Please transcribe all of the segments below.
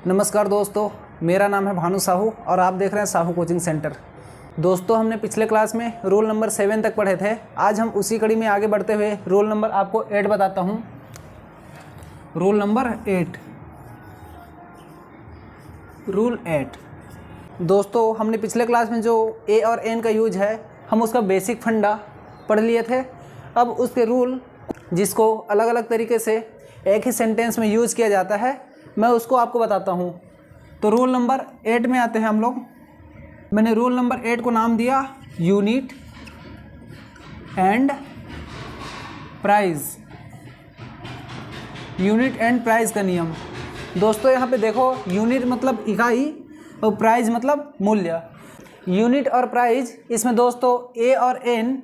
नमस्कार दोस्तों, मेरा नाम है भानु साहू और आप देख रहे हैं साहू कोचिंग सेंटर। दोस्तों, हमने पिछले क्लास में रोल नंबर 7 तक पढ़े थे। आज हम उसी कड़ी में आगे बढ़ते हुए रोल नंबर आपको 8 बताता हूँ। Roll number 8, rule 8। दोस्तों, हमने पिछले क्लास में जो ए और एन का यूज है, हम उसका बेसिक फंडा पढ़ लिए थे। अब उसके रूल, जिसको अलग अलग तरीके से एक ही सेंटेंस में यूज़ किया जाता है, मैं उसको आपको बताता हूँ। तो रूल नंबर 8 में आते हैं हम लोग। मैंने रूल नंबर 8 को नाम दिया unit and price. Unit and price का नियम। दोस्तों, यहाँ पे देखो, यूनिट मतलब इकाई और प्राइस मतलब मूल्य। यूनिट और प्राइस, इसमें दोस्तों ए और एन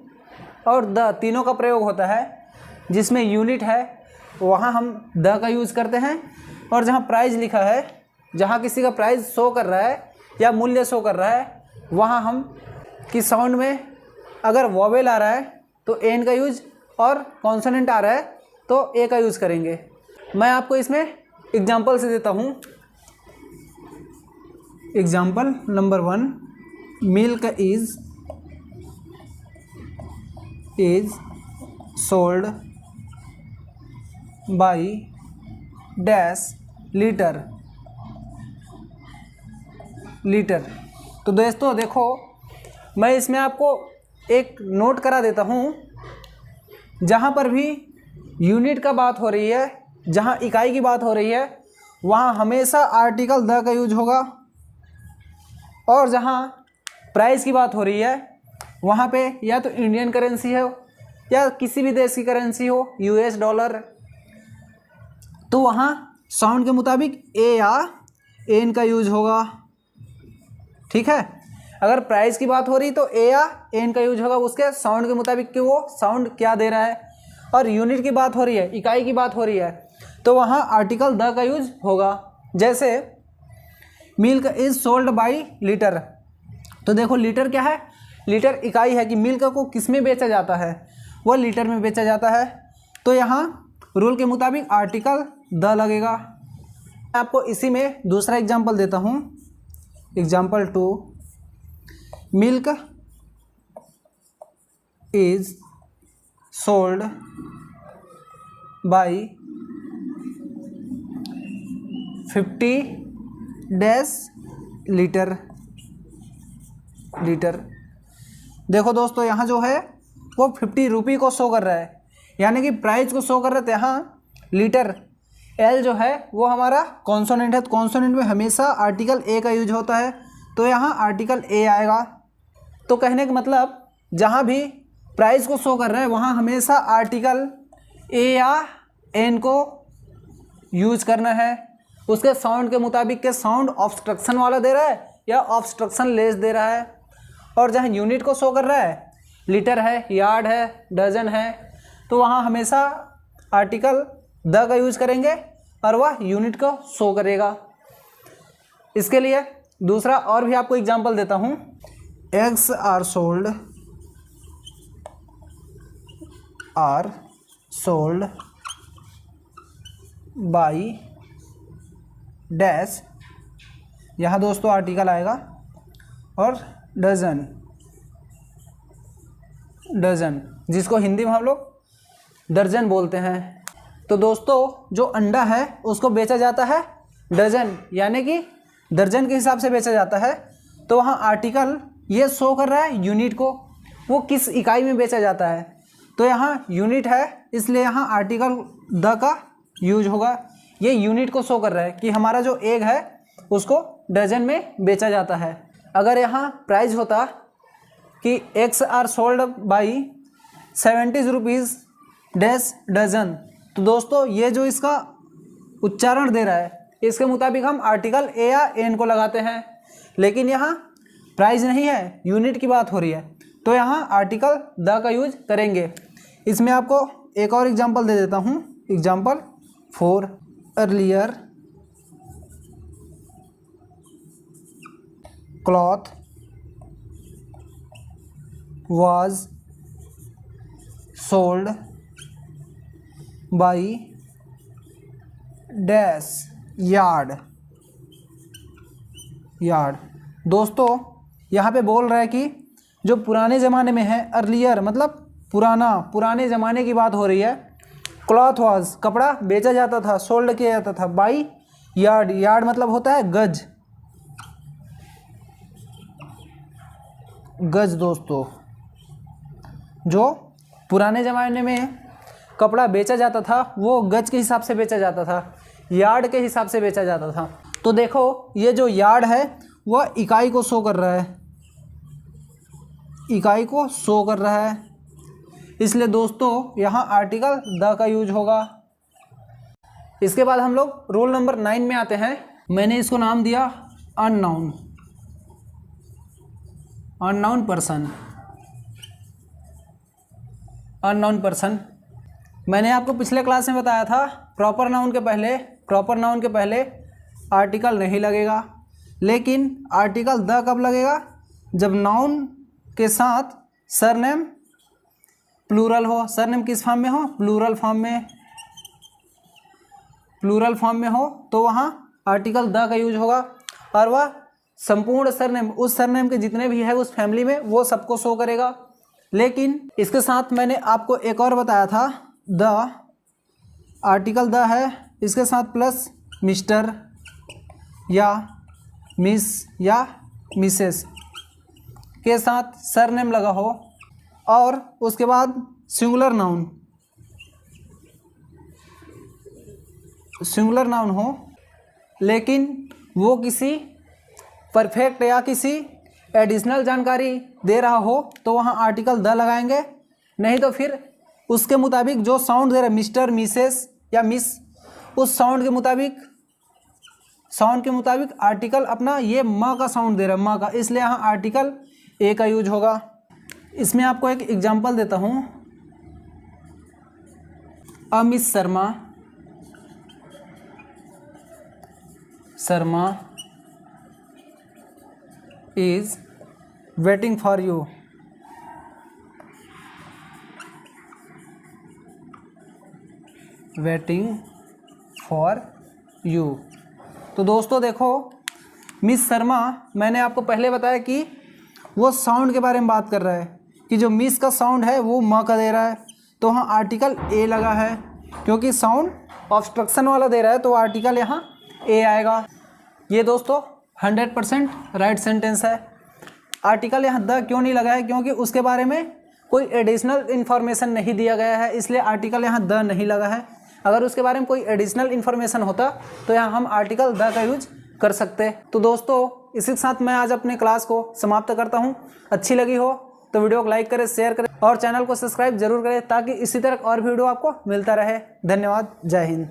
और द तीनों का प्रयोग होता है। जिसमें यूनिट है वहाँ हम द का यूज़ करते हैं, और जहाँ प्राइस लिखा है, जहाँ किसी का प्राइस शो कर रहा है या मूल्य शो कर रहा है, वहाँ हम किस साउंड में, अगर वोवेल आ रहा है तो एन का यूज, और कॉन्सोनेंट आ रहा है तो ए का यूज़ करेंगे। मैं आपको इसमें एग्जांपल से देता हूँ। Example number 1, milk is sold by dash litre. तो दोस्तों देखो, मैं इसमें आपको एक नोट करा देता हूँ। जहाँ पर भी यूनिट का बात हो रही है, जहाँ इकाई की बात हो रही है, वहाँ हमेशा आर्टिकल द का यूज होगा। और जहाँ प्राइस की बात हो रही है, वहाँ पे या तो इंडियन करेंसी हो या किसी भी देश की करेंसी हो, यूएस डॉलर, तो वहाँ साउंड के मुताबिक ए या एन का यूज होगा। ठीक है। अगर प्राइस की बात हो रही तो ए या एन का यूज होगा उसके साउंड के मुताबिक कि वो साउंड क्या दे रहा है। और यूनिट की बात हो रही है, इकाई की बात हो रही है, तो वहाँ आर्टिकल द का यूज होगा। जैसे milk is sold by litre. तो देखो, लीटर क्या है? लीटर इकाई है कि मिल्क को किस में बेचा जाता है, वह लीटर में बेचा जाता है। तो यहाँ रूल के मुताबिक आर्टिकल द लगेगा। मैं आपको इसी में दूसरा एग्जांपल देता हूँ। Example 2, milk is sold by 50 dash litre. देखो दोस्तों, यहाँ जो है वो 50 रुपये को शो कर रहा है, यानी कि प्राइस को शो कर रहे थे। यहाँ लीटर एल जो है वो हमारा कॉन्सोनेंट है, तो कॉन्सोनेंट में हमेशा आर्टिकल ए का यूज होता है, तो यहाँ आर्टिकल ए आएगा। तो कहने का मतलब, जहाँ भी प्राइस को शो कर रहा है वहाँ हमेशा आर्टिकल ए या एन को यूज करना है। उसके साउंड के मुताबिक के साउंड ऑब्स्ट्रक्शन वाला दे रहा है या ऑब्स्ट्रक्शन लेस दे रहा है। और जहाँ यूनिट को शो कर रहा है, लीटर है, यार्ड है, डजन है, तो वहाँ हमेशा आर्टिकल द का यूज करेंगे और वह यूनिट को शो करेगा। इसके लिए दूसरा और भी आपको एग्जांपल देता हूँ। Eggs are sold by dash. यहाँ दोस्तों आर्टिकल आएगा, और डजन, जिसको हिंदी में हम लोग दर्जन बोलते हैं। तो दोस्तों, जो अंडा है उसको बेचा जाता है डजन, यानी कि दर्जन के हिसाब से बेचा जाता है। तो वहाँ आर्टिकल ये शो कर रहा है यूनिट को, वो किस इकाई में बेचा जाता है। तो यहाँ यूनिट है, इसलिए यहाँ आर्टिकल द का यूज होगा। ये यूनिट को शो कर रहा है कि हमारा जो एग है उसको डजन में बेचा जाता है। अगर यहाँ प्राइस होता कि eggs are sold by 70 rupees dash dozen, तो दोस्तों ये जो इसका उच्चारण दे रहा है, इसके मुताबिक हम आर्टिकल ए या एन को लगाते हैं। लेकिन यहाँ प्राइस नहीं है, यूनिट की बात हो रही है, तो यहाँ आर्टिकल द का यूज करेंगे। इसमें आपको एक और एग्जांपल दे देता हूँ। Example 4, earlier cloth was sold by dash yard। Yard. दोस्तों यहाँ पे बोल रहा है कि जो पुराने ज़माने में है, अर्लियर मतलब पुराने ज़माने की बात हो रही है। क्लॉथ वाज, कपड़ा बेचा जाता था, सोल्ड किया जाता था बाई यार्ड। यार्ड मतलब होता है गज, गज। दोस्तों जो पुराने ज़माने में कपड़ा बेचा जाता था वो गज के हिसाब से बेचा जाता था, यार्ड के हिसाब से बेचा जाता था। तो देखो ये जो यार्ड है वह इकाई को शो कर रहा है, इकाई को शो कर रहा है, इसलिए दोस्तों यहाँ आर्टिकल द का यूज होगा। इसके बाद हम लोग रूल नंबर 9 में आते हैं। मैंने इसको नाम दिया unknown, unknown person. Unknown person मैंने आपको पिछले क्लास में बताया था, प्रॉपर नाउन के पहले आर्टिकल नहीं लगेगा, लेकिन आर्टिकल द कब लगेगा? जब नाउन के साथ सरनेम प्लूरल हो। सरनेम किस फॉर्म में हो? प्लूरल फॉर्म में, प्लूरल फॉर्म में हो तो वहाँ आर्टिकल द का यूज होगा, और वह संपूर्ण सरनेम, उस सरनेम के जितने भी है उस फैमिली में, वो सबको शो करेगा। लेकिन इसके साथ मैंने आपको एक और बताया था, द आर्टिकल द है, इसके साथ प्लस मिस्टर या मिस या मिसेस के साथ सरनेम लगा हो, और उसके बाद सिंगुलर नाउन, सिंगुलर नाउन हो, लेकिन वो किसी परफेक्ट या किसी एडिशनल जानकारी दे रहा हो तो वहाँ आर्टिकल द लगाएंगे। नहीं तो फिर उसके मुताबिक जो साउंड दे रहा है, मिस्टर, मिसेस या मिस, उस साउंड के मुताबिक आर्टिकल अपना ये माँ का साउंड दे रहा है, माँ का, इसलिए यहाँ आर्टिकल ए का यूज होगा। इसमें आपको एक एग्जांपल देता हूँ। A Miss Sharma, Sharma is waiting for you. Waiting for you. तो दोस्तों देखो, मिस शर्मा, मैंने आपको पहले बताया कि वो साउंड के बारे में बात कर रहा है कि जो मिस का साउंड है वो म का दे रहा है, तो वहाँ आर्टिकल ए लगा है, क्योंकि साउंड ऑब्स्ट्रक्शन वाला दे रहा है तो आर्टिकल यहाँ ए आएगा। ये दोस्तों 100% राइट सेंटेंस है। आर्टिकल यहाँ द क्यों नहीं लगा है? क्योंकि उसके बारे में कोई एडिशनल इन्फॉर्मेशन नहीं दिया गया है, इसलिए आर्टिकल यहाँ द नहीं लगा है। अगर उसके बारे में कोई एडिशनल इन्फॉर्मेशन होता तो यहाँ हम आर्टिकल द का यूज कर सकते। तो दोस्तों इसी के साथ मैं आज अपने क्लास को समाप्त करता हूँ। अच्छी लगी हो तो वीडियो को लाइक करें, शेयर करें और चैनल को सब्सक्राइब जरूर करें, ताकि इसी तरह और वीडियो आपको मिलता रहे। धन्यवाद। जय हिंद।